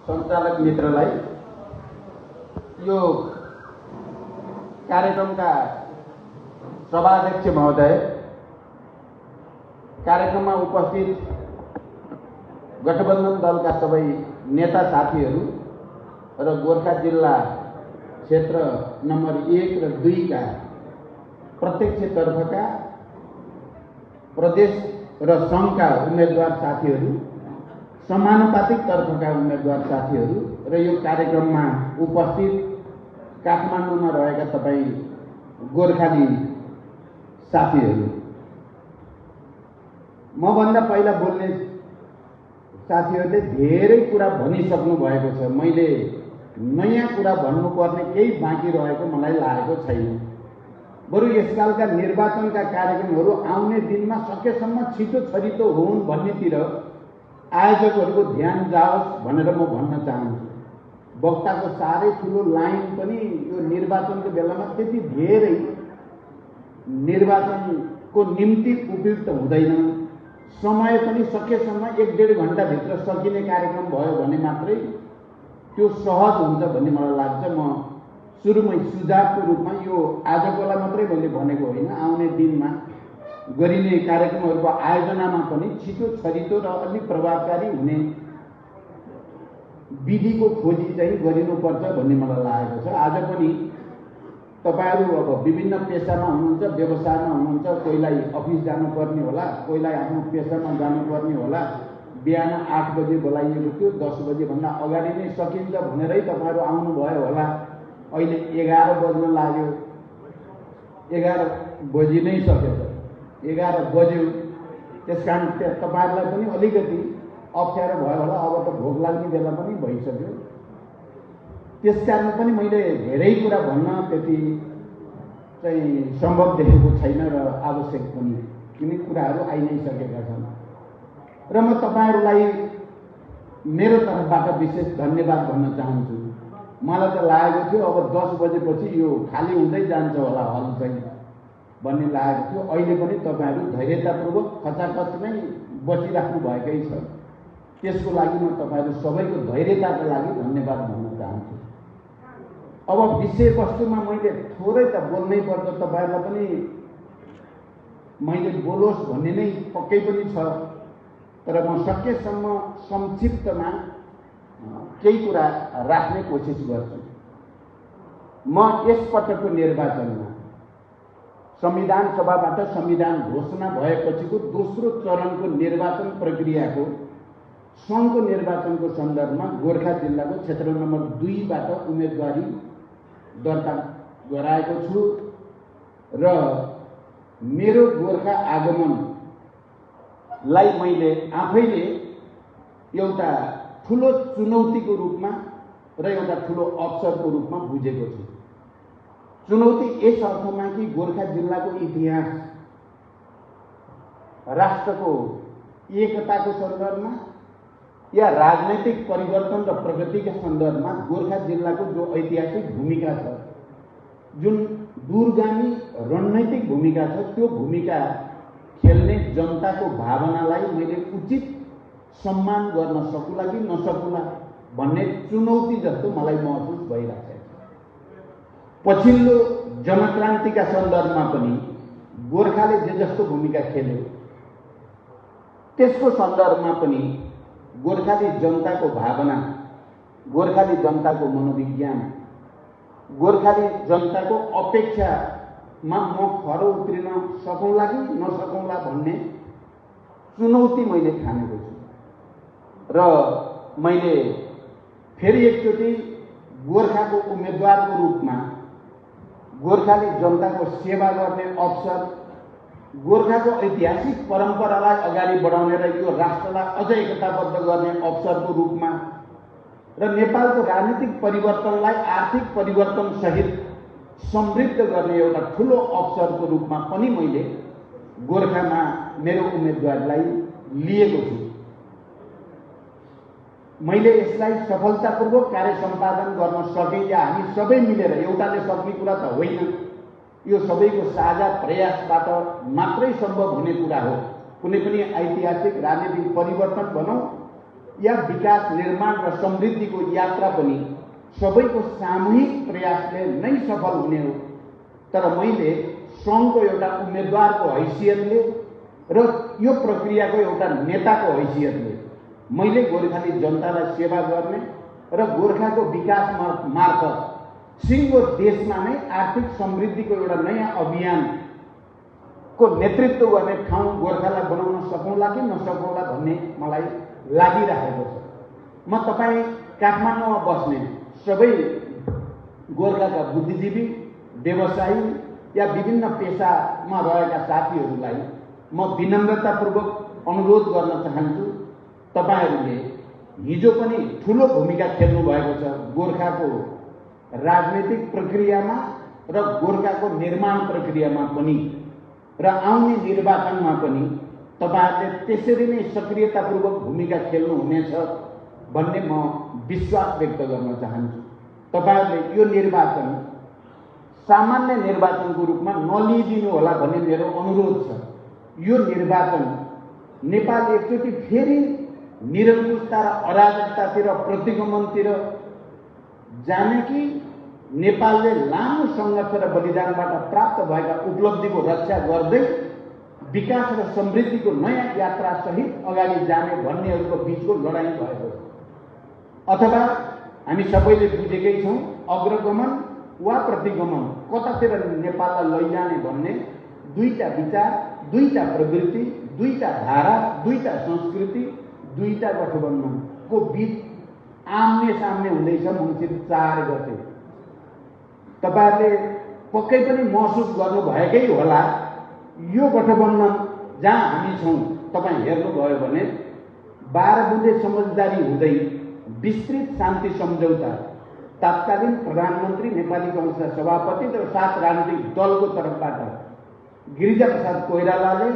सञ्चालक मित्रलाई यो कार्यक्रमका सभाध्यक्ष महोदय, कार्यक्रममा उपस्थित गठबन्धन दलका सबै नेता साथीहरू र गोर्खा जिल्ला क्षेत्र नम्बर 1 र 2 का प्रत्यक्षतर्फका प्रदेश र सङ्घका उम्मेदवार साथीहरू, समानुपातिक तर्फका उम्मेदवार साथीहरू र यो कार्यक्रममा उपस्थित काठमाडौँमा रहेका तपाईँ गोर्खाली साथीहरू, मभन्दा पहिला बोल्ने साथीहरूले धेरै कुरा भनिसक्नु भएको छ। मैले नयाँ कुरा भन्नुपर्ने केही बाँकी रहेको मलाई लागेको छैन। बरु यसकालका निर्वाचनका कार्यक्रमहरू आउने दिनमा सकेसम्म छिटो छरितो हुन् भन्नेतिर आयोजकहरूको ध्यान जाओस् भनेर म भन्न चाहन्छु। वक्ताको साह्रै ठुलो लाइन पनि यो निर्वाचनको बेलामा त्यति धेरै निर्वाचनको निम्ति उपयुक्त हुँदैन। समय पनि सकेसम्म 1-1.5 घण्टाभित्र सकिने कार्यक्रम भयो भने मात्रै त्यो सहज हुन्छ भन्ने मलाई लाग्छ। म सुरुमै सुझावको रूपमा यो आजकोलाई मात्रै मैले भनेको होइन, आउने दिनमा गरिने कार्यक्रमहरूको आयोजनामा पनि छिटो छरितो र अलिक प्रभावकारी हुने विधिको खोजी चाहिँ गरिनुपर्छ भन्ने मलाई लागेको छ। आज पनि तपाईहरू अब विभिन्न पेसामा हुनुहुन्छ, व्यवसायमा हुनुहुन्छ, कोहीलाई अफिस जानुपर्ने होला, कोहीलाई आफ्नो पेसामा जानुपर्ने होला। बिहान 8 बजे बोलाइएको थियो, 10 बजेभन्दा अगाडि नै सकिन्छ भनेरै तपाईँहरू आउनुभयो होला। अहिले 11 बज्न लाग्यो, 11 बजी नै सकेछ, 11 बज्यो। त्यस कारण तपाईँहरूलाई पनि अलिकति अप्ठ्यारो भयो होला। अब त भोक लाग्ने बेला पनि भइसक्यो। त्यस कारण पनि मैले धेरै कुरा भन्न त्यति चाहिँ सम्भव देखेको छैन र आवश्यक पनि, किन कुराहरू आइ नै सकेका छन्। र म तपाईँहरूलाई मेरो तर्फबाट विशेष धन्यवाद भन्न चाहन्छु। मलाई त लागेको थियो अब 10 बजेपछि यो खाली हुँदै जान्छ होला हल चाहिँ भन्ने लागेको थियो। अहिले पनि तपाईँहरू धैर्यतापूर्वक खचाखच नै बसिराख्नु भएकै छ। त्यसको लागि म तपाईँहरू सबैको धैर्यताको लागि धन्यवाद भन्न चाहन्छु। अब विषयवस्तुमा मैले थोरै त बोल्नै पर्छ, तपाईँहरूलाई पनि मैले बोलोस् भन्ने नै पक्कै पनि छ। तर म सकेसम्म संक्षिप्तमा केही कुरा राख्ने कोसिस गर्छु। म यसपटकको निर्वाचनमा संविधान सभाबाट संविधान घोषणा भएपछिको दोस्रो चरणको निर्वाचन प्रक्रियाको सङ्घको निर्वाचनको सन्दर्भमा गोर्खा जिल्लाको क्षेत्र नम्बर 2 बाट उम्मेदवारी दर्ता गराएको छु र मेरो गोर्खा आगमनलाई मैले आफैले एउटा ठुलो चुनौतीको रूपमा र एउटा ठुलो अवसरको रूपमा बुझेको छु। चुनौती यस अर्थमा कि गोर्खा जिल्लाको इतिहास, राष्ट्रको एकताको सन्दर्भमा या राजनैतिक परिवर्तन र प्रगतिका सन्दर्भमा गोर्खा जिल्लाको जो ऐतिहासिक भूमिका छ, जुन दूरगामी रणनैतिक भूमिका छ, त्यो भूमिका खेल्ने जनताको भावनालाई मैले उचित सम्मान गर्न सकुला कि नसकुला भन्ने चुनौती जस्तो मलाई महसुस भइरहेको छ। पछिल्लो जनक्रान्तिका सन्दर्भमा पनि गोर्खाले जे जस्तो भूमिका खेल्यो, त्यसको सन्दर्भमा पनि गोर्खाली जनताको भावना, गोर्खाली जनताको मनोविज्ञान, गोर्खाली जनताको अपेक्षामा म खरो उत्रिन सकौँला कि नसकौँला भन्ने चुनौती मैले ठानेको छु। र मैले फेरि एकचोटि गोर्खाको उम्मेदवारको रूपमा गोर्खाली जनताको सेवा गर्ने अवसर, गोर्खाको ऐतिहासिक परम्परालाई अगाडि बढाउने र यो राष्ट्रलाई अझ एकताबद्ध गर्ने अवसरको रूपमा र नेपालको राजनीतिक परिवर्तनलाई आर्थिक परिवर्तन सहित समृद्ध गर्ने एउटा ठुलो अवसरको रूपमा पनि मैले गोर्खामा मेरो उम्मेदवारीलाई लिएको छु। मैले यसलाई सफलतापूर्वक कार्य सम्पादन गर्न सकेँ या हामी सबै मिलेर, एउटाले सक्ने कुरा त होइन, यो सबैको साझा प्रयासबाट मात्रै सम्भव हुने कुरा हो। कुनै पनि ऐतिहासिक राजनीतिक परिवर्तन भनौँ या विकास निर्माण र समृद्धिको यात्रा पनि सबैको सामूहिक प्रयासले नै सफल हुने हो। तर मैले सङ्घको एउटा उम्मेदवारको हैसियतले र यो प्रक्रियाको एउटा नेताको हैसियतले मैले गोर्खाली जनतालाई सेवा गर्ने र गोर्खाको विकास मार्फत सिङ्गो देशमा नै आर्थिक समृद्धिको एउटा नयाँ अभियानको नेतृत्व गर्ने ठाउँ गोर्खालाई बनाउन सकौँला कि नसकौँला भन्ने मलाई लागिरहेको छ। म तपाईँ काठमाडौँमा बस्ने सबै गोर्खाका बुद्धिजीवी, व्यवसायी या विभिन्न पेसामा रहेका साथीहरूलाई म विनम्रतापूर्वक अनुरोध गर्न चाहन्छु, तपाईहरूले हिजो पनि ठुलो भूमिका खेल्नु भएको छ गोर्खाको राजनीतिक प्रक्रियामा र गोर्खाको निर्माण प्रक्रियामा पनि, र आउने निर्वाचनमा पनि तपाईहरूले त्यसरी नै सक्रियतापूर्वक भूमिका खेल्नुहुनेछ भन्ने म विश्वास व्यक्त गर्न चाहन्छु। तपाईहरूले यो निर्वाचन सामान्य निर्वाचनको रूपमा नलिदिनु होला भन्ने मेरो अनुरोध छ। यो निर्वाचन नेपाल एकचोटि फेरि निरङ्कुशता र अराजकतातिर प्रतिगमनतिर जाने कि नेपालले लामो सङ्घर्ष र बलिदानबाट प्राप्त भएका उपलब्धिको रक्षा गर्दै विकास र समृद्धिको नयाँ यात्रा सहित अगाडि जाने भन्नेहरूको बीचको लडाईँ भएको छ। अथवा हामी सबैले बुझेकै छौँ अग्रगमन वा प्रतिगमन कतातिर नेपाललाई लैजाने भन्ने दुईटा विचार, दुईटा प्रवृत्ति, दुईटा धारा, दुईटा संस्कृति, दुईटा गठबन्धनको बीच आम्ने सामने हुँदैछ मङ्सिर 4 गते। तपाईहरूले पक्कै पनि महसुस गर्नुभएकै होला यो गठबन्धन जहाँ हामी छौँ। तपाईँ हेर्नुभयो भने 12 बुँदे समझदारी हुँदै विस्तृत शान्ति सम्झौता तत्कालीन प्रधानमन्त्री, नेपाली काङ्ग्रेसका सभापति र 7 राजनीतिक दलको तर्फबाट गिरिजाप्रसाद कोइरालाले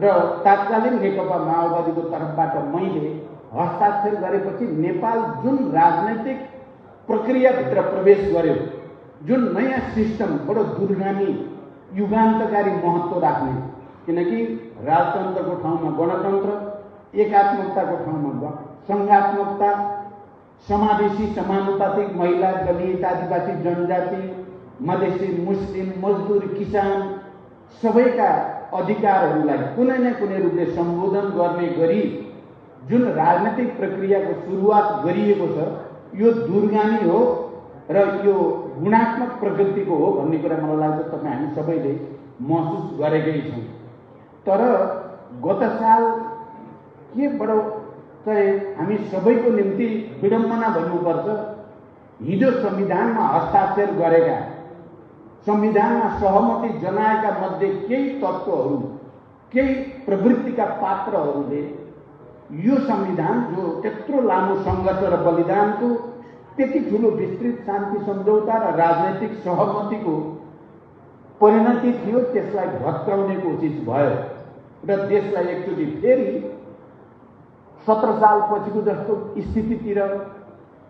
र तत्कालीन नेकपा माओवादीको तर्फबाट मैले हस्ताक्षर गरेपछि नेपाल जुन राजनैतिक प्रक्रियाभित्र प्रवेश गर्यो, जुन नयाँ सिस्टम बडो दूरगामी युगान्तकारी महत्त्व राख्ने, किनकि राजतन्त्रको ठाउँमा गणतन्त्र, एकात्मकताको ठाउँमा सङ्घात्मकता, समावेशी समानुपातिक महिला, दलित, आदिवासी जनजाति, मधेसी, मुस्लिम, मजदुर, किसान सबैका अधिकारहरूलाई कुनै न कुनै रूपले सम्बोधन गर्ने गरी जुन राजनीतिक प्रक्रियाको सुरुवात गरिएको छ यो दूरगामी हो र यो गुणात्मक प्रकृतिको हो भन्ने कुरा मलाई लाग्छ तपाईँ हामी सबैले महसुस गरेकै छौँ। तर गत साल के बडो चाहिँ हामी सबैको निम्ति विडम्बना भन्नुपर्छ, हिजो संविधानमा हस्ताक्षर गरेका, संविधानमा सहमति जनाएका मध्ये केही तत्त्वहरू, केही प्रवृत्तिका पात्रहरूले यो संविधान जो त्यत्रो लामो सङ्घर्ष र बलिदानको त्यति ठुलो विस्तृत शान्ति सम्झौता र राजनैतिक सहमतिको परिणति थियो, त्यसलाई भत्काउने कोसिस भयो र देशलाई एकचोटि फेरि 17 साल पछिको जस्तो स्थितितिर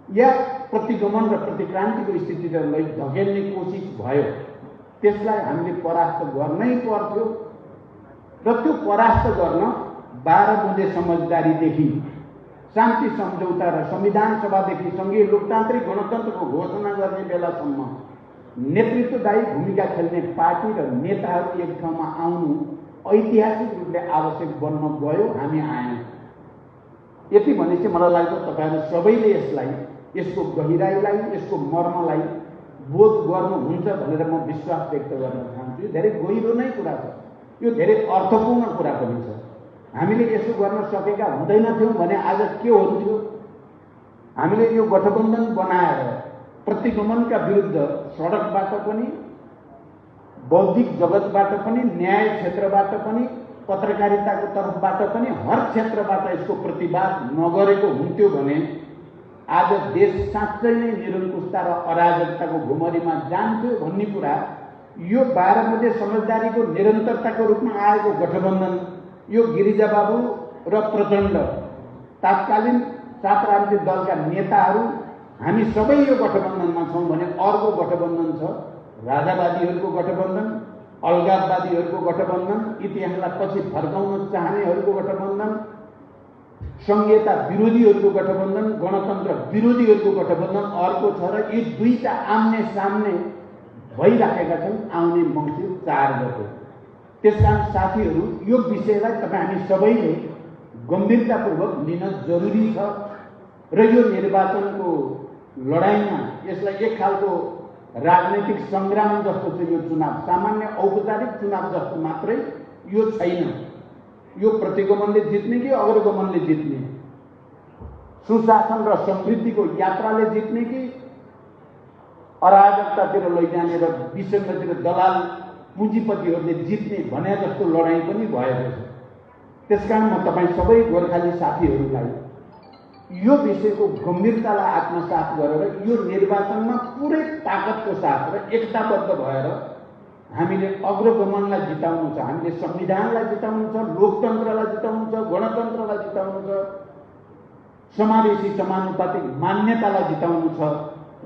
या प्रतिगमन र प्रतिक्रान्तिको स्थितितिर धकेल्ने कोसिस भयो। त्यसलाई हामीले परास्त गर्नै पर्थ्यो र त्यो परास्त गर्न 12 बुँदे समझदारीदेखि शान्ति सम्झौता र संविधान सभादेखि सङ्घीय लोकतान्त्रिक गणतन्त्रको घोषणा गर्ने बेलासम्म नेतृत्वदायी भूमिका खेल्ने पार्टी र नेताहरू एक ठाउँमा आउनु ऐतिहासिक रूपले आवश्यक बन्न गयो। हामी आयौँ। यति भनेपछि मलाई लाग्छ तपाईँहरू सबैले यसलाई, यसको गहिराईलाई, यसको मर्मलाई बोध गर्नुहुन्छ भनेर म विश्वास व्यक्त गर्न चाहन्छु। यो धेरै गहिरो नै कुरा छ, यो धेरै अर्थपूर्ण कुरा पनि छ। हामीले यसो गर्न सकेका हुँदैनथ्यौँ भने आज के हुन्थ्यो? हामीले यो गठबन्धन बनाएर प्रतिगमनका विरुद्ध सडकबाट पनि, बौद्धिक जगतबाट पनि, न्याय क्षेत्रबाट पनि, पत्रकारिताको तर्फबाट पनि हर क्षेत्रबाट यसको प्रतिवाद नगरेको हुन्थ्यो भने आज देश साँच्चै नै निरङ्कुशता र अराजकताको घुमरीमा जान्थ्यो भन्ने कुरा यो 12 बुँदे समझदारीको निरन्तरताको रूपमा आएको गठबन्धन, यो गिरिजा बाबु र प्रचण्ड, तत्कालीन 7 राजनीतिक दलका नेताहरू हामी सबै यो गठबन्धनमा छौँ भने अर्को गठबन्धन छ राजावादीहरूको गठबन्धन, अलगाववादीहरूको गठबन्धन, इतिहासलाई पछि फर्काउन चाहनेहरूको गठबन्धन संघीयता विरोधीहरूको गठबन्धन, गणतन्त्र विरोधीहरूको गठबन्धन अर्को छ र यी दुईटा आम्ने सामने भइराखेका छन् आउने मङ्सिर 4 गते। त्यसकारण साथीहरू, यो विषयलाई हामी सबैले गम्भीरतापूर्वक लिन जरुरी छ र यो निर्वाचनको लडाईँमा यसलाई एक खालको राजनैतिक सङ्ग्राम जस्तो छ। यो चुनाव सामान्य औपचारिक चुनाव जस्तो मात्रै यो छैन। यो प्रतिगमनले जित्ने कि अग्रगमनले जित्ने, सुशासन र समृद्धिको यात्राले जित्ने कि अराजकतातिर लैजाने र विसङ्गतिर दलाल पुँजीपतिहरूले जित्ने भने जस्तो लडाईँ पनि भएको छ। त्यसकारण म तपाईँ सबै गोर्खाली साथीहरूलाई यो विषयको गम्भीरतालाई आत्मसात गरेर यो निर्वाचनमा पुरै ताकतको साथ र एकताबद्ध भएर हामीले अग्रगमनलाई जिताउनु छ, हामीले संविधानलाई जिताउनु छ, लोकतन्त्रलाई जिताउनु छ, गणतन्त्रलाई जिताउनु छ, समावेशी समानुपातिक मान्यतालाई जिताउनु छ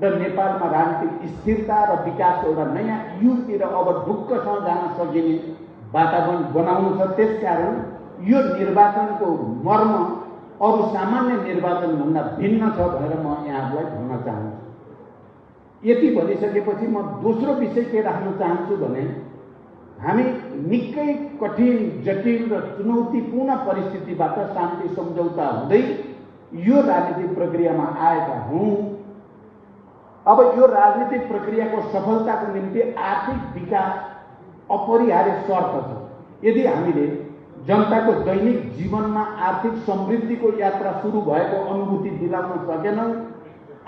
र नेपालमा राजनीतिक स्थिरता र विकासको एउटा नयाँ युगतिर अब ढुक्कसँग जान सकिने वातावरण बनाउनु छ। त्यसकारण यो निर्वाचनको मर्म अरू सामान्य निर्वाचनभन्दा भिन्न छ भनेर म यहाँहरूलाई भन्न चाहन्छु। यति भनिसकेपछि म दोस्रो विषय के राख्न चाहन्छु भने हामी निकै कठिन, जटिल र चुनौतीपूर्ण परिस्थितिबाट शान्ति सम्झौता हुँदै यो राजनीतिक प्रक्रियामा आएका हौँ। अब यो राजनीतिक प्रक्रियाको सफलताको निम्ति आर्थिक विकास अपरिहार्य शर्त छ। यदि हामीले जनताको दैनिक जीवनमा आर्थिक समृद्धिको यात्रा सुरु भएको अनुभूति दिलाउन सकेनौँ,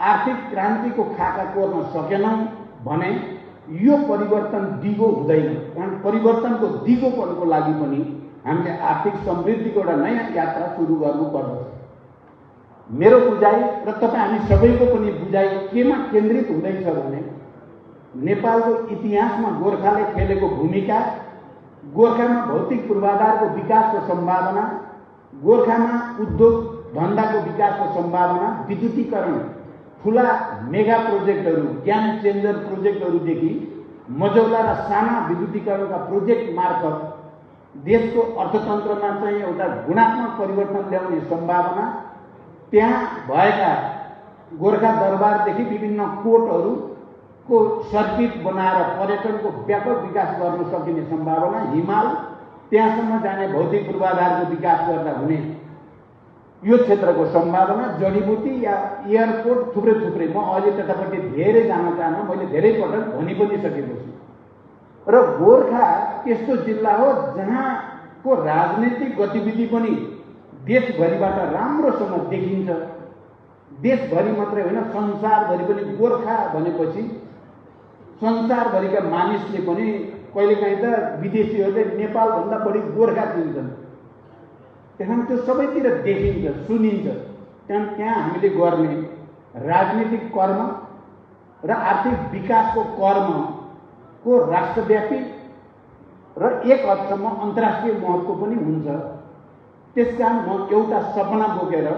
आर्थिक क्रान्तिको खाका कोर्न सकेनौँ भने यो परिवर्तन दिगो हुँदैन। कारण परिवर्तनको दिगोपनको लागि पनि हामीले आर्थिक समृद्धिको एउटा नयाँ यात्रा सुरु गर्नुपर्दछ। मेरो बुझाइ र तपाईँ हामी सबैको पनि बुझाइ केमा केन्द्रित हुँदैछ भने नेपालको इतिहासमा गोर्खाले खेलेको भूमिका, गोर्खामा भौतिक पूर्वाधारको विकासको सम्भावना, गोर्खामा उद्योग धन्दाको विकासको सम्भावना, विद्युतीकरण, ठुला मेगा प्रोजेक्टहरू, ज्ञान चेन्जर प्रोजेक्टहरूदेखि मझौला र साना विद्युतीकरणका प्रोजेक्ट मार्फत देशको अर्थतन्त्रमा चाहिँ एउटा गुणात्मक परिवर्तन ल्याउने सम्भावना, त्यहाँ भएका गोर्खा दरबारदेखि विभिन्न कोर्टहरूको सर्किट बनाएर पर्यटनको व्यापक विकास गर्न सकिने सम्भावना, हिमाल त्यहाँसम्म जाने भौतिक पूर्वाधारको विकास गर्दा हुने यो क्षेत्रको सम्भावना, जडीबुटी या एयरपोर्ट थुप्रै थुप्रै। म अहिले त्यतापट्टि धेरै जान चाहन्न, मैले धेरै पटक भनि पनि सकेको छु। र गोर्खा त्यस्तो जिल्ला हो जहाँको राजनैतिक गतिविधि पनि देशभरिबाट राम्रोसँग देखिन्छ। देशभरि मात्रै होइन, संसारभरि पनि गोर्खा भनेपछि संसारभरिका मानिसले पनि कहिलेकाहीँ त विदेशीहरूले नेपालभन्दा बढी गोर्खा चिन्छन्। त्यहाँ त्यो सबैतिर देखिन्छ, सुनिन्छ। त्यहाँ हामीले गर्ने राजनीतिक कर्म र आर्थिक विकासको कर्मको राष्ट्रव्यापी र एक हदसम्म अन्तर्राष्ट्रिय महत्त्व पनि हुन्छ। त्यसकारण म एउटा सपना बोकेर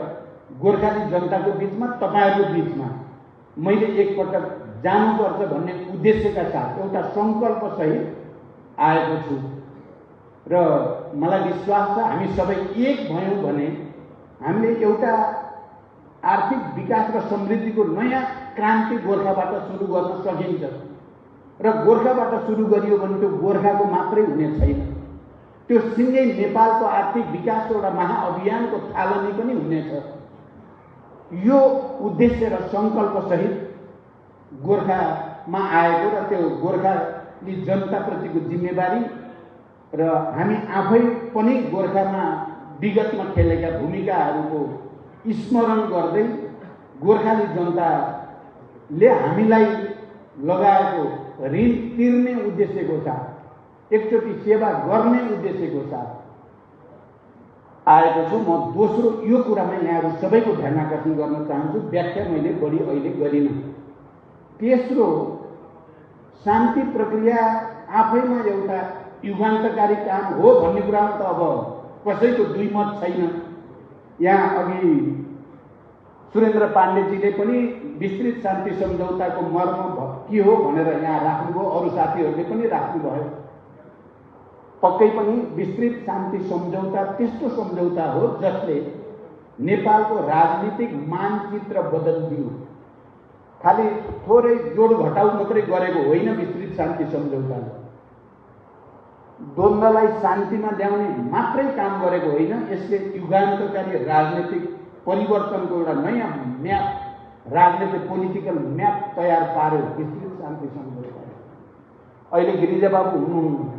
गोर्खाली जनताको बिचमा, तपाईँहरूको बिचमा मैले एकपटक जानुपर्छ भन्ने उद्देश्यका साथ एउटा सङ्कल्पसहित आएको छु र मलाई विश्वास छ हामी सबै एक भयौँ भने हामीले एउटा आर्थिक विकास र समृद्धिको नयाँ क्रान्ति गोर्खाबाट सुरु गर्न सकिन्छ। र गोर्खाबाट सुरु गरियो भने त्यो गोर्खाको मात्रै हुने छैन, त्यो सिँगै नेपालको आर्थिक विकासको एउटा महाअभियानको थालनी पनि हुनेछ। यो उद्देश्य र सङ्कल्पसहित गोर्खामा आएको र त्यो गोर्खाली जनताप्रतिको जिम्मेवारी र हामी आफै पनि गोर्खामा विगतमा खेलेका भूमिकाहरूको स्मरण गर्दै गोर्खाली जनताले हामीलाई लगाएको ऋण तिर्ने उद्देश्यको साथ, एकचोटि सेवा गर्ने उद्देश्यको साथ आएको छु। म दोस्रो यो कुरामा यहाँहरू सबैको ध्यान आकर्षण गर्न चाहन्छु, व्याख्या मैले बढी अहिले गरिनँ। तेस्रो, शान्ति प्रक्रिया आफैमा एउटा युगान्तकारी काम हो भन्ने कुरामा त अब कसैको दुई मत छैन। यहाँ अघि सुरेन्द्र पाण्डेजीले पनि विस्तृत शान्ति सम्झौताको मर्म के हो भनेर यहाँ राख्नुभयो, अरू साथीहरूले पनि राख्नुभयो। पक्कै पनि विस्तृत शान्ति सम्झौता त्यस्तो सम्झौता हो जसले नेपालको राजनीतिक मानचित्र बदलिदियो। खालि थोरै जोड घटाउ मात्रै गरेको होइन विस्तृत शान्ति सम्झौताले। द्वन्द्वलाई शान्तिमा ल्याउने मात्रै काम गरेको होइन, यसले युगान्तकारी राजनीतिक परिवर्तनको एउटा नयाँ म्याप, राजनीतिक पोलिटिकल म्याप तयार पार्यो विस्तृत शान्ति सम्झौताले। अहिले गिरिजा बाबु हुनुहुन्न।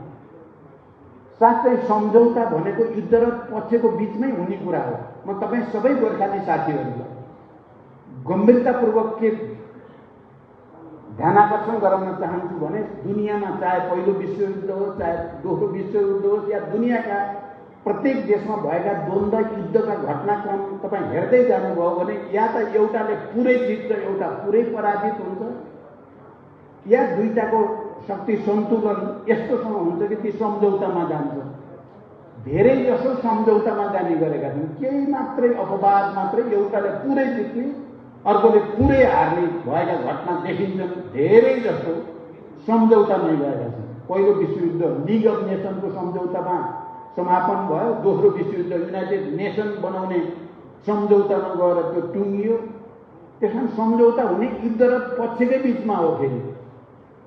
साँच्चै सम्झौता भनेको युद्ध र पक्षको बीचमै हुने कुरा हो। म तपाईँ सबै गोर्खाली साथीहरूलाई गम्भीरतापूर्वक के ध्यानाकर्षण गराउन चाहन्छु भने दुनियाँमा चाहे पहिलो विश्वयुद्ध होस्, चाहे दोस्रो विश्वयुद्ध होस्, या दुनियाँका प्रत्येक देशमा भएका द्वन्द्व युद्धका घटनाक्रम तपाईँ हेर्दै जानुभयो भने या त एउटाले पुरै जित्छ, एउटा पुरै पराजित हुन्छ, या दुईटाको शक्ति सन्तुलन यस्तोसँग हुन्छ कि ती सम्झौतामा जान्छ। धेरै जसो सम्झौतामा जाने गरेका छन्। केही मात्रै अपवाद मात्रै एउटाले पुरै जित्ने अर्कोले पुरै हार्ने भएका घटना देखिन्छन्। धेरै जसो सम्झौतामै गएका छन्। पहिलो विश्वयुद्ध लिग अफ नेसनको सम्झौतामा समापन भयो। दोस्रो विश्वयुद्ध युनाइटेड नेसन बनाउने सम्झौतामा गएर त्यो टुङ्गियो। त्यसमा सम्झौता हुने युद्ध र पक्षकै बिचमा हो। फेरि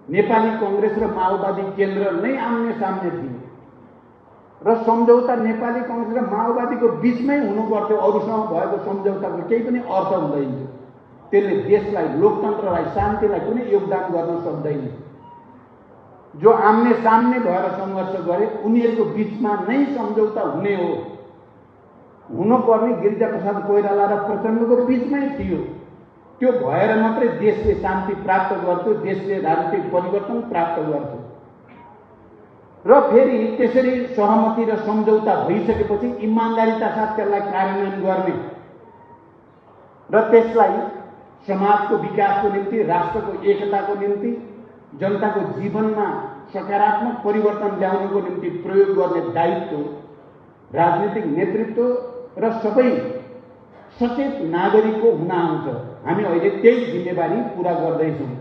नेपाली कङ्ग्रेस र माओवादी केन्द्र नै आम्ने सामने थिए र सम्झौता नेपाली कङ्ग्रेस र माओवादीको बिचमै हुनुपर्थ्यो। अरूसँग भएको सम्झौताको केही पनि अर्थ हुँदैन। त्यसले देशलाई, लोकतन्त्रलाई, शान्तिलाई कुनै योगदान गर्न सक्दैन। जो आम्ने सामने भएर सङ्घर्ष गरे उनीहरूको बिचमा नै सम्झौता हुने हो। हुनुपर्ने गिरिजाप्रसाद कोइराला र प्रचण्डको बिचमै थियो। त्यो भएर मात्रै देशले शान्ति प्राप्त गर्थ्यो, देशले राजनीतिक परिवर्तन प्राप्त गर्थ्यो। र फेरि त्यसरी सहमति र सम्झौता भइसकेपछि इमान्दारिता साथ त्यसलाई कार्यान्वयन गर्ने र त्यसलाई समाजको विकासको निम्ति, राष्ट्रको एकताको निम्ति, जनताको जीवनमा सकारात्मक परिवर्तन ल्याउनको निम्ति प्रयोग गर्ने दायित्व राजनीतिक नेतृत्व र सबै सचेत नागरिकको हुन आउँछ। हामी अहिले त्यही जिम्मेवारी पुरा गर्दैछौँ।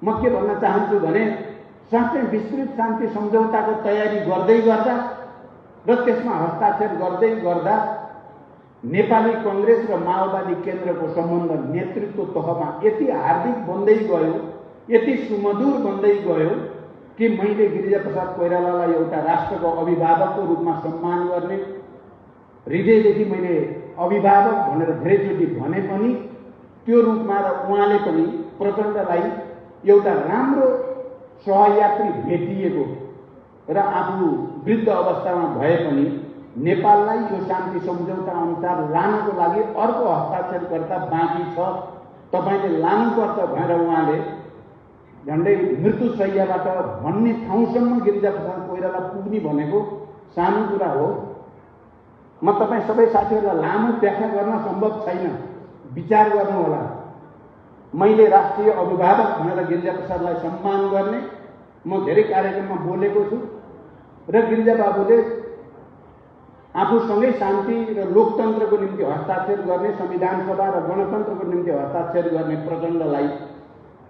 म के भन्न चाहन्छु भने साँच्चै विस्तृत शान्ति सम्झौताको तयारी गर्दै गर्दा र त्यसमा हस्ताक्षर गर्दै गर्दा नेपाली कङ्ग्रेस र माओवादी केन्द्रको सम्बन्ध नेतृत्व तहमा यति हार्दिक बन्दै गयो, यति सुमधुर बन्दै गयो कि मैले गिरिजाप्रसाद कोइरालालाई एउटा राष्ट्रको अभिभावकको रूपमा सम्मान गर्ने, हृदयदेखि मैले अभिभावक भनेर धेरैचोटि भने पनि त्यो रूपमा र उहाँले पनि प्रचण्डलाई एउटा राम्रो सहयात्री भेटिएको र आफू वृद्ध अवस्थामा भए पनि नेपाललाई यो शान्ति सम्झौता अनुसार लानको लागि अर्को हस्ताक्षरकर्ता बाँकी छ, तपाईँले लानुपर्छ भनेर उहाँले झन्डै मृत्युशय्याबाट भन्ने ठाउँसम्म गिरिजाप्रसाद कोइराला पुग्ने भनेको सानो कुरा हो। म तपाईँ सबै साथीहरूलाई लामो व्याख्या गर्न सम्भव छैन, विचार गर्नु होला। मैले राष्ट्रिय अभिभावक भनेर गिरिजाप्रसादलाई सम्मान गर्ने म धेरै कार्यक्रममा बोलेको छु र गिरिजा बाबुले आफूसँगै शान्ति र लोकतन्त्रको निम्ति हस्ताक्षर गर्ने, संविधान सभा र गणतन्त्रको निम्ति हस्ताक्षर गर्ने प्रचण्डलाई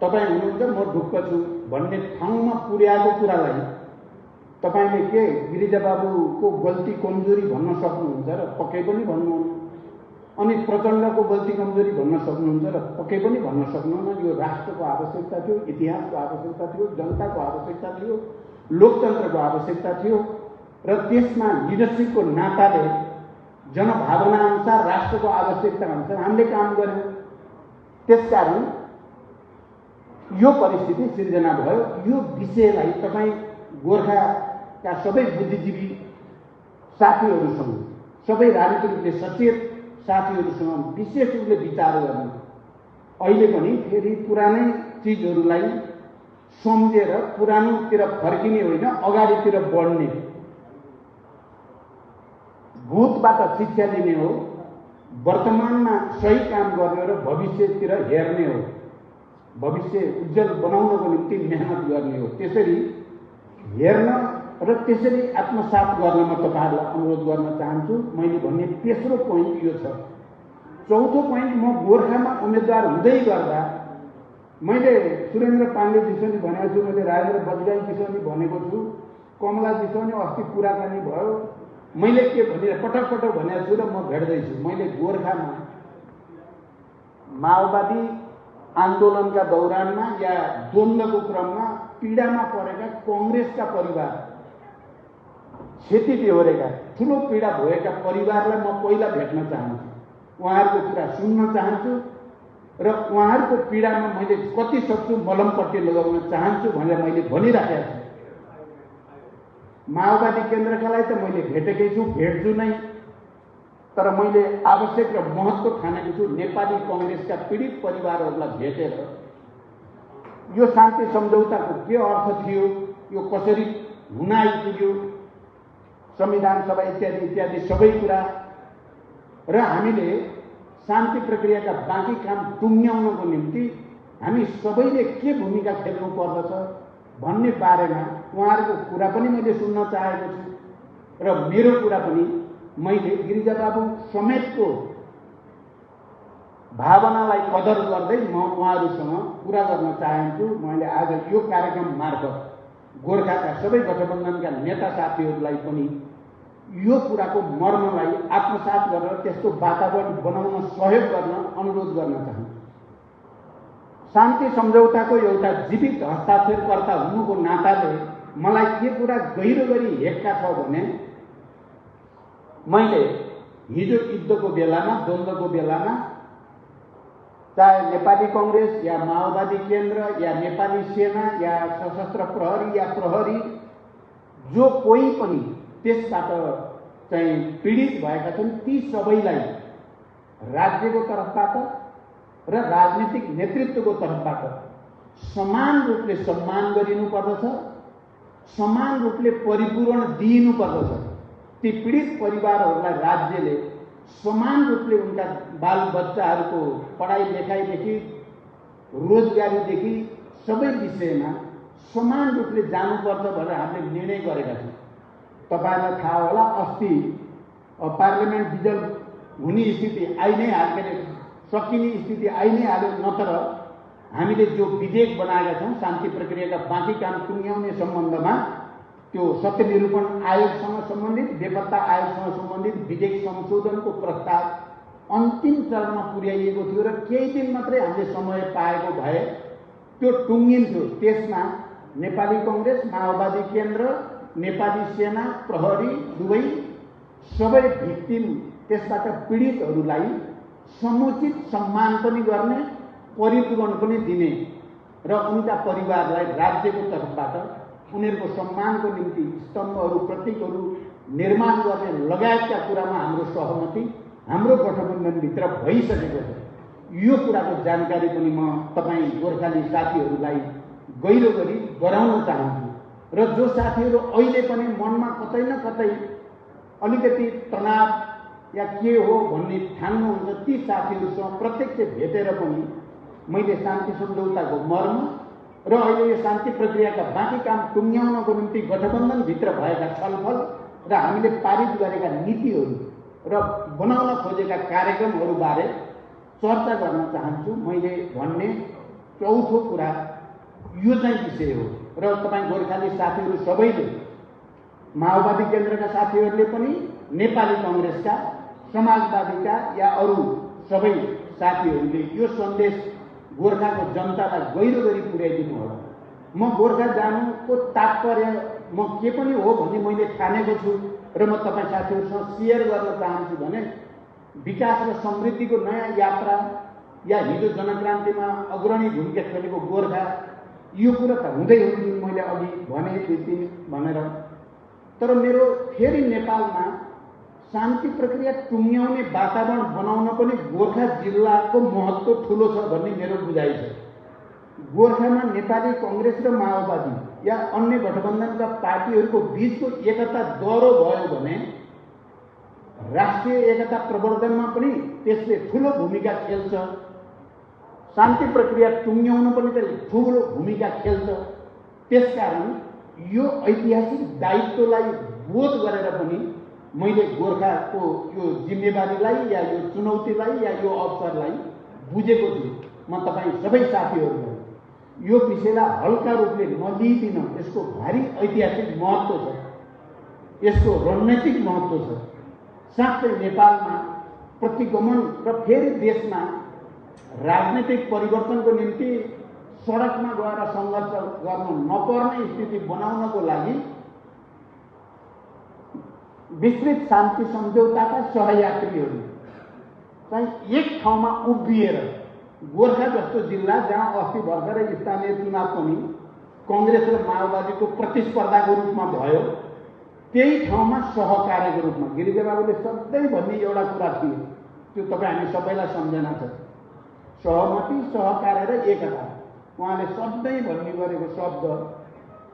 तपाईँ हुनुहुन्छ म ढुक्क छु भन्ने ठाउँमा पुर्याएको कुरालाई तपाईँले के गिरिजा बाबुको गल्ती कमजोरी भन्न सक्नुहुन्छ र पक्कै पनि भन्नुहुन्न, अनि प्रचण्डको गल्ती कमजोरी भन्न सक्नुहुन्छ र पक्कै पनि भन्न सक्नुहुन्न। यो राष्ट्रको आवश्यकता थियो, इतिहासको आवश्यकता थियो, जनताको आवश्यकता थियो, लोकतन्त्रको आवश्यकता थियो र त्यसमा लिडरसिपको नाताले जनभावना अनुसार, राष्ट्रको आवश्यकता अनुसार हामीले काम गर्यौँ। त्यसकारण यो परिस्थिति सिर्जना भयो। यो विषयलाई तपाईँ गोर्खाका सबै बुद्धिजीवी साथीहरूसँग, सबै राजनीतिक रूपले सचेत साथीहरूसँग विशेष रूपले विचार गर्नु। अहिले पनि फेरि पुरानै चिजहरूलाई सम्झेर पुरानोतिर फर्किने होइन, अगाडितिर बढ्ने, भूतबाट शिक्षा लिने हो, वर्तमानमा सही काम गर्ने र भविष्यतिर हेर्ने हो, भविष्य उज्जवल बनाउनको निम्ति मेहनत गर्ने हो। त्यसरी हेर्न र त्यसरी आत्मसात गर्न म तपाईँहरूलाई अनुरोध गर्न चाहन्छु। मैले भन्ने तेस्रो पोइन्ट यो छ। चौथो पोइन्ट, म गोर्खामा उम्मेदवार हुँदै गर्दा मैले सुरेन्द्र पाण्डेजीसँग नि भनेको छु, मैले राजेन्द्र बजगाईजीसँग नि भनेको छु, कमलाजीसँग नि अस्ति कुराकानी भयो, मैले के भने पटक पटक भनेको छु र म भेट्दैछु, मैले गोर्खामा माओवादी आन्दोलनका दौरानमा या द्वन्द्वको क्रममा पीडामा परेका कांग्रेसका परिवार, क्षति बेहोरेका ठुलो पीडा भएका परिवारलाई म पहिला भेट्न चाहन्छु, उहाँहरूको कुरा सुन्न चाहन्छु र उहाँहरूको पीडामा मैले कति सक्छु मलमपट्टि लगाउन चाहन्छु भनेर मैले भनिराखेको छु। माओवादी केन्द्रकालाई त मैले भेटेकै छु, भेट्छु नै, तर मैले आवश्यक र महत्त्व ठानेको छु नेपाली कांग्रेसका पीडित परिवारहरूलाई भेटेर यो शान्ति सम्झौताको के अर्थ थियो, यो कसरी हुन आइपुग्यो, संविधान सभा इत्यादि इत्यादि सबै कुरा र हामीले शान्ति प्रक्रियाका बाँकी काम टुङ्ग्याउनको निम्ति हामी सबैले के भूमिका खेल्नु पर्दछ भन्ने बारेमा उहाँहरूको कुरा पनि मैले सुन्न चाहेको छु र मेरो कुरा पनि मैले गिरिजा बाबु समेतको भावनालाई कदर गर्दै म उहाँहरूसँग कुरा गर्न चाहन्छु। मैले आज यो कार्यक्रम मार्फत गोर्खाका सबै गठबन्धनका नेता साथीहरूलाई पनि यो कुराको मर्मलाई आत्मसात गरेर त्यस्तो वातावरण बनाउन सहयोग गर्न अनुरोध गर्न चाहन्छु। शान्ति सम्झौताको एउटा जीवित हस्ताक्षरकर्ता हुनुको नाताले मलाई के कुरा गहिरो गरी हेक्का छ भने मैले हिजो युद्धको बेलामा, द्वन्द्वको बेलामा चाहे नेपाली कांग्रेस या माओवादी केन्द्र या नेपाली सेना या सशस्त्र प्रहरी या प्रहरी जो कोही पनि त्यसबाट चाहिँ पीडित भएका छन् ती सबैलाई राज्यको तर्फबाट र राजनीतिक नेतृत्वको तर्फबाट समान रूपले सम्मान गरिनुपर्दछ, समान रूपले परिपूरण दिइनुपर्दछ। ती पीडित परिवारहरूलाई राज्यले समान रूपले उनका बालबच्चाहरूको पढाइ लेखाइदेखि रोजगारीदेखि सबै विषयमा समान रूपले जानुपर्छ भनेर हामीले निर्णय गरेका छौँ। तपाईहरुलाई थाहा होला, अस्ति पार्लियामेन्ट डिजल्भ हुने स्थिति आई नै हाल्यो, सकिने स्थिति आई नै हाल्यो। नत्र हामीले जो विधेयक बनाएका छौँ शान्ति प्रक्रियाका बाँकी काम टुङ्ग्याउने सम्बन्धमा त्यो सत्य निरूपण आयोगसँग सम्बन्धित, बेपत्ता आयोगसँग सम्बन्धित विधेयक संशोधनको प्रस्ताव अन्तिम चरणमा पुर्याइएको थियो र केही दिन मात्रै हामीले समय पाएको भए त्यो टुङ्गिन्थ्यो। त्यसमा नेपाली कांग्रेस, माओवादी केन्द्र, नेपाली सेना, प्रहरी दुवै सबै भिक्टिम, त्यसबाट पीडितहरूलाई समुचित सम्मान पनि गर्ने, परिपूरण पनि दिने र उनका परिवारलाई राज्यको तर्फबाट उनीहरूको सम्मानको निम्ति स्तम्भहरू, प्रतीकहरू निर्माण गर्ने लगायतका कुरामा हाम्रो सहमति हाम्रो गठबन्धनभित्र भइसकेको छ। यो कुराको जानकारी पनि म तपाईँ गोर्खाली साथीहरूलाई गहिरो गरी गराउन चाहन्छु र जो साथीहरू अहिले पनि मनमा कतै न कतै अलिकति तनाव या के हो भन्ने ठान्नुहुन्छ ती साथीहरूसँग प्रत्यक्ष भेटेर पनि मैले शान्ति सम्झौताको मर्म र अहिले यो शान्ति प्रक्रियाका बाँकी काम टुङ्ग्याउनको निम्ति गठबन्धनभित्र भएका छलफल र हामीले पारित गरेका नीतिहरू र बनाउन खोजेका कार्यक्रमहरूबारे चर्चा गर्न चाहन्छु। मैले भन्ने चौथो कुरा यो चाहिँ विषय हो र तपाईँ गोर्खाली साथीहरू सबैले, माओवादी केन्द्रका साथीहरूले पनि, नेपाली कांग्रेसका, समाजवादीका या अरू सबै साथीहरूले यो सन्देश गोर्खाको जनतालाई गहिरो गरी पुर्याइदिनु होला। म गोर्खा जानुको तात्पर्य म के पनि हो भन्ने मैले ठानेको छु र म तपाईँ साथीहरूसँग सेयर गर्न चाहन्छु भने विकास र समृद्धिको नयाँ यात्रा या हिजो जनक्रान्तिमा अग्रणी भूमिका खेलेको गोर्खा, यो कुरा त हुँदै हो जुन मैले अघि भने भनेर। तर मेरो फेरि नेपालमा शान्ति प्रक्रिया टुङ्ग्याउने वातावरण बनाउन पनि गोर्खा जिल्लाको महत्त्व ठुलो छ भन्ने मेरो बुझाइ छ। गोर्खामा नेपाली कांग्रेस र माओवादी या अन्य गठबन्धनका पार्टीहरूको बीचको एकता दह्रो भयो भने राष्ट्रिय एकता प्रवर्धनमा पनि त्यसले ठुलो भूमिका खेल्छ। शान्ति प्रक्रिया टुङ्ग्याउन पनि त्यसले ठुलो भूमिका खेल्छ। त्यसकारण यो ऐतिहासिक दायित्वलाई बोध गरेर पनि मैले गोर्खाको यो जिम्मेवारीलाई या यो चुनौतीलाई या यो अवसरलाई बुझेको छु। म तपाईँ सबै साथीहरूलाई यो विषयलाई हल्का रूपले नलिदिन, यसको भारी ऐतिहासिक महत्त्व छ। यसको रणनीतिक महत्त्व छ। साँच्चै नेपालमा प्रतिगमन र फेरि देशमा राजनीतिक परिवर्तनको निम्ति सडकमा गएर सङ्घर्ष गर्न नपर्ने स्थिति बनाउनको लागि विस्तृत शान्ति सम्झौताका सहयात्रीहरू चाहिँ एक ठाउँमा उभिएर गोर्खा जस्तो जिल्ला जहाँ अस्ति भर्खरै स्थानीय चुनाव पनि कङ्ग्रेस र माओवादीको प्रतिस्पर्धाको रूपमा भयो, त्यही ठाउँमा सहकार्यको रूपमा गिरिजाबाबुले सधैँ भन्ने एउटा कुरा थियो, त्यो तपाईँ हामी सबैलाई सम्झना छ, सहमति, सहकार्य र एकता। उहाँले सधैँ भन्ने गरेको शब्द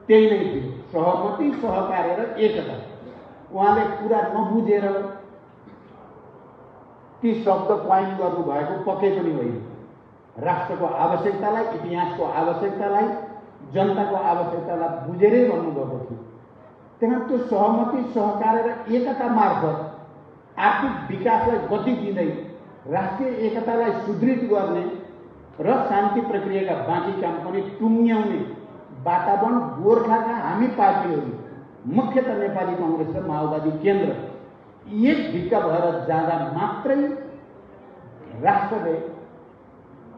त्यही नै थियो, सहमति, सहकार्य र एकता। उहाँले कुरा नबुझेर ती शब्द क्वाइन गर्नुभएको पक्कै पनि होइन। राष्ट्रको आवश्यकतालाई, इतिहासको आवश्यकतालाई, जनताको आवश्यकतालाई बुझेरै भन्नुभएको थियो। त्यहाँ त्यो सहमति, सहकार्य र एकता मार्फत आर्थिक विकासलाई गति दिँदै राष्ट्रिय एकतालाई सुदृढ गर्ने र शान्ति प्रक्रियाका बाँकी काम पनि टुङ्ग्याउने वातावरण गोर्खाका हामी पार्टीहरू, मुख्यतः नेपाली कङ्ग्रेस र माओवादी केन्द्र एक ढिक्का भएर जाँदा मात्रै राष्ट्रले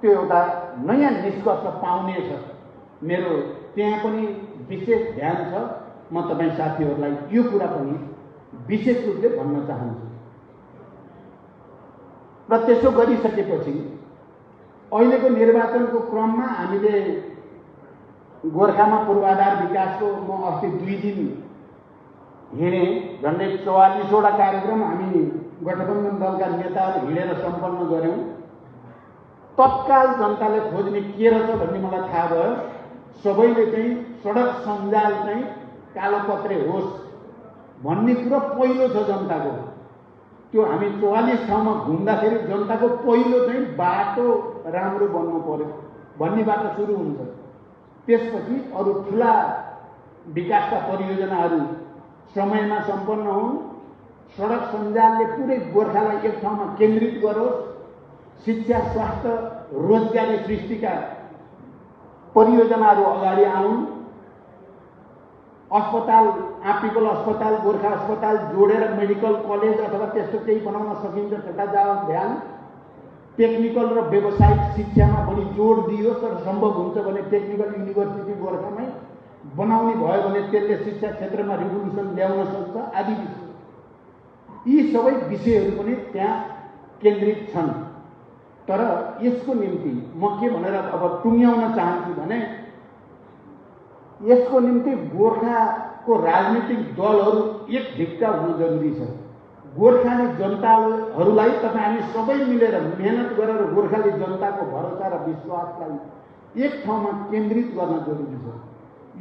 त्यो एउटा नयाँ निष्कर्ष पाउनेछ। मेरो त्यहाँ पनि विशेष ध्यान छ। म तपाईँ साथीहरूलाई यो कुरा पनि विशेष रूपले भन्न चाहन्छु। र त्यसो गरिसकेपछि अहिलेको निर्वाचनको क्रममा हामीले गोर्खामा पूर्वाधार विकासको म अस्ति 2 दिन हिँडेँ। झन्डै 44वटा कार्यक्रम हामी गठबन्धन दलका नेताहरू हिँडेर सम्पन्न गऱ्यौँ। तत्काल जनताले खोज्ने के रहेछ भन्ने मलाई थाहा भयो। सबैले चाहिँ सडक सञ्जाल चाहिँ कालोपत्रे होस् भन्ने कुरा पहिलो छ जनताको। त्यो हामी 44 ठाउँमा घुम्दाखेरि जनताको पहिलो चाहिँ बाटो राम्रो बन्नु पर्यो भन्नेबाट सुरु हुन्छ। त्यसपछि अरू ठुला विकासका परियोजनाहरू समयमा सम्पन्न हुन्। सडक सञ्जालले पुरै गोर्खालाई एक ठाउँमा केन्द्रित गरोस्। शिक्षा, स्वास्थ्य, रोजगारी सृष्टिका परियोजनाहरू अगाडि आउन्। अस्पताल, आँपीगोल अस्पताल, गोर्खा अस्पताल जोडेर मेडिकल कलेज अथवा त्यस्तो केही बनाउन सकिन्छ त्यता जाओस् ध्यान। टेक्निकल र व्यावसायिक शिक्षामा पनि जोड दियोस् र सम्भव हुन्छ भने टेक्निकल युनिभर्सिटी गोर्खामै बनाउने भयो भने त्यसले शिक्षा क्षेत्रमा रिभोल्युसन ल्याउन सक्छ आदि विषय। यी सबै विषयहरू पनि त्यहाँ केन्द्रित छन्। तर यसको निम्ति म के भनेर अब टुङ्ग्याउन चाहन्छु भने यसको निम्ति गोर्खाको राजनीतिक दलहरू एक ढिक्का हुनु जरुरी छ। गोर्खाली जनताहरूलाई तपाईँ हामी सबै मिलेर मेहनत गरेर गोर्खाली जनताको भरोसा र विश्वासलाई एक ठाउँमा केन्द्रित गर्न जरुरी छ।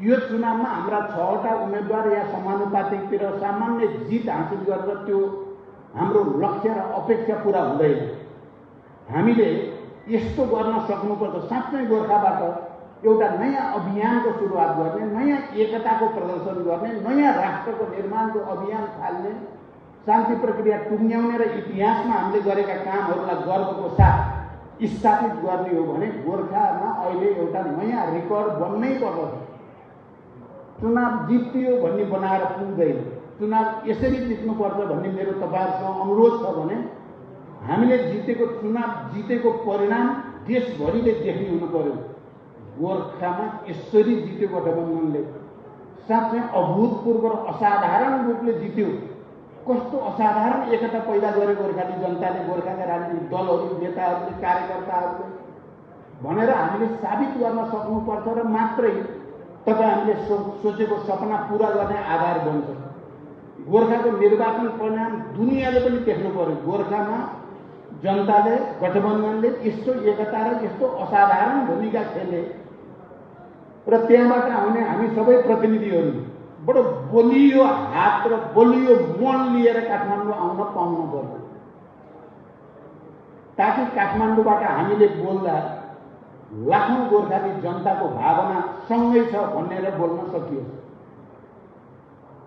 यो चुनावमा हाम्रा 6वटा उम्मेदवार या समानुपातिकतिर सामान्य जित हासिल गरेर त्यो हाम्रो लक्ष्य र अपेक्षा पूरा हुँदैन। हामीले यस्तो गर्न सक्नुपर्छ, साँच्चै गोर्खाबाट एउटा नयाँ अभियानको सुरुवात गर्ने, नयाँ एकताको प्रदर्शन गर्ने, नयाँ राष्ट्रको निर्माणको अभियान थाल्ने, शान्ति प्रक्रिया टुङ्ग्याउने र इतिहासमा हामीले गरेका कामहरूलाई गर्वको साथ स्थापित गर्ने हो भने गोर्खामा अहिले एउटा नयाँ रेकर्ड बन्नै पर्छ। चुनाव जित्यो भन्ने बनाएर पुग्दैन। चुनाव यसरी जित्नुपर्छ भन्ने मेरो तपाईँहरूसँग अनुरोध छ भने हामीले जितेको चुनाव जितेको परिणाम देशभरिले देख्ने हुनु पर्यो। गोर्खामा यसरी जित्यो गठबन्धनले, साँच्चै अभूतपूर्व र असाधारण रूपले जित्यो। कस्तो असाधारण एकता पैदा गर्यो गोर्खाली जनताले, गोर्खाका राजनीतिक दलहरू, नेताहरूले, कार्यकर्ताहरूले भनेर हामीले साबित गर्न सक्नुपर्छ र मात्रै तपाईँ हामीले सोचेको सपना पूरा गर्ने आधार बन्छ। गोर्खाको निर्वाचन परिणाम दुनियाँले पनि देख्नु पर्यो। गोर्खामा जनताले, गठबन्धनले यस्तो एकता र यस्तो असाधारण भूमिका खेले र त्यहाँबाट आउने हामी सबै प्रतिनिधिहरू बडो बलियो हात र बलियो मन लिएर काठमाडौँ आउन पाउनु पर्यो, ताकि काठमाडौँबाट हामीले बोल्दा लाखौं गोर्खाली जनताको भावना सँगै छ भनेर बोल्न सकियोस्।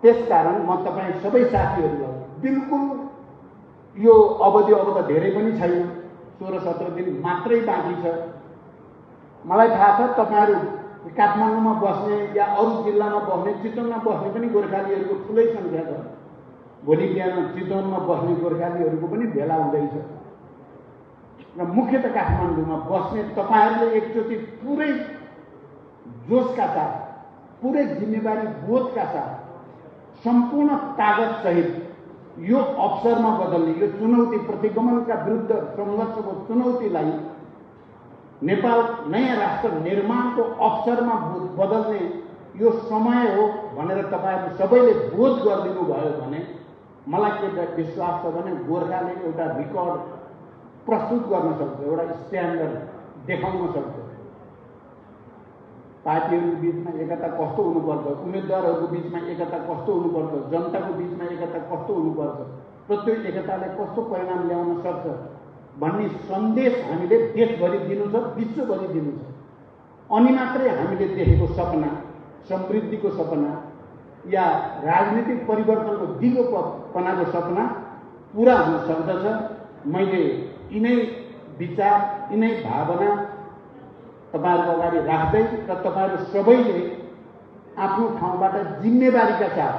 त्यसकारण म तपाईँ सबै साथीहरूलाई बिल्कुल यो अवधि अब त धेरै पनि छैन, 16-17 दिन मात्रै बाँकी छ। मलाई थाहा छ तपाईँहरू काठमाडौँमा बस्ने या अरू जिल्लामा बस्ने, चितवनमा बस्ने पनि गोर्खालीहरूको ठुलै सङ्ख्या छ। भोलि बिहान चितवनमा बस्ने गोर्खालीहरूको पनि भेला हुँदैछ र मुख्यतः काठमाडौँमा बस्ने तपाईँहरूले एकचोटि पुरै जोसका साथ, पुरै जिम्मेवारी बोधका साथ, सम्पूर्ण तागतसहित यो अवसरमा बदल्ने, यो चुनौती, प्रतिगमनका विरुद्ध सङ्घर्षको चुनौतीलाई नेपाल नयाँ राष्ट्र निर्माणको अवसरमा बदल्ने यो समय हो भनेर तपाईँहरू सबैले बोध गरिदिनु भयो भने मलाई के विश्वास छ भने गोर्खाले एउटा रिकर्ड प्रस्तुत गर्न सक्छ, एउटा स्ट्यान्डर्ड देखाउन सक्छ। पार्टीहरूको बिचमा एकता कस्तो हुनुपर्छ, उम्मेदवारहरूको बिचमा एकता कस्तो हुनुपर्छ, जनताको बिचमा एकता कस्तो हुनुपर्छ र त्यो एकताले कस्तो परिणाम ल्याउन सक्छ भन्ने सन्देश हामीले देशभरि दिनु छ, विश्वभरि दिनु छ। अनि मात्रै हामीले देखेको सपना, समृद्धिको सपना या राजनीतिक परिवर्तनको दिगोपनाको सपना पुरा हुन सक्दछ। मैले यिनै विचार, यिनै भावना तपाईहरुको अगाडि राख्दै र तपाईहरु सबैले आफ्नो ठाउँबाट जिम्मेवारीका साथ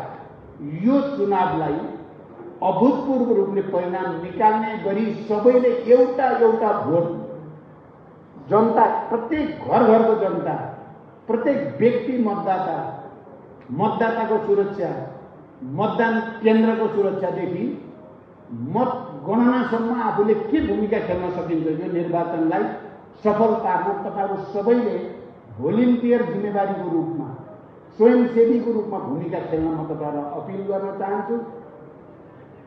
यो चुनावलाई अभूतपूर्व रूपले परिणाम निकाल्ने गरी सबैले एउटा एउटा भोट, जनता, प्रत्येक घर घरको जनता, प्रत्येक व्यक्ति मतदाता, मतदाताको सुरक्षा, मतदान केन्द्रको सुरक्षादेखि मत गणनासम्म आफूले के भूमिका खेल्न सकिन्छ यो निर्वाचनलाई सफल पार्न तपाईहरु सबैले भोलिन्टियर जिम्मेवारीको रूपमा, स्वयंसेवीको रूपमा भूमिका खेल्न म तपाईहरुलाई अपिल गर्न चाहन्छु।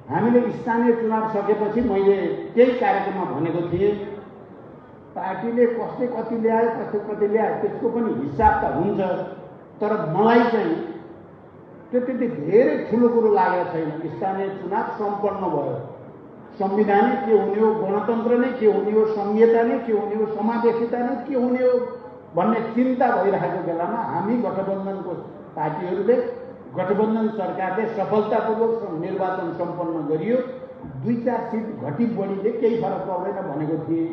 हामीले स्थानीय चुनाव सकेपछि मैले त्यही कार्यक्रममा भनेको थिएँ, पार्टीले कसले कति ल्यायो, कसले कति ल्यायो त्यसको पनि हिसाब त हुन्छ, तर मलाई चाहिँ त्यो त्यति धेरै ठुलो कुरो लागेको छैन। स्थानीय चुनाव सम्पन्न भयो, संविधान के हुने हो, गणतन्त्र नै के हुने हो, संहिता नै के हुने हो, समावेशिता नै के हुने हो भन्ने चिन्ता भइरहेको बेलामा हामी गठबन्धनको पार्टीहरूले, गठबन्धन सरकारले सफलतापूर्वक निर्वाचन सम्पन्न गरियो। 2-4 सिट घटी बढीले केही फरक पर्दैन भनेको थिए।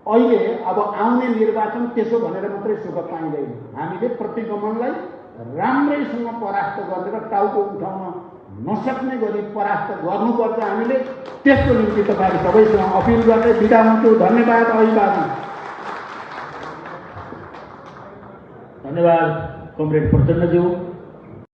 अहिले अब आउने निर्वाचन त्यसो भनेर मात्रै सुख पाइँदैन। हामीले प्रतिगमनलाई राम्रैसँग परास्त गरेर टाउको उठाउन नसक्ने गरी परास्त गर्नुपर्छ। हामीले त्यसको निम्ति तपाईहरु सबैसँग अपिल गर्दै बिदा हुन्छु। धन्यवाद। अभिवादन। धन्यवाद कमरेड प्रचण्डज्यू।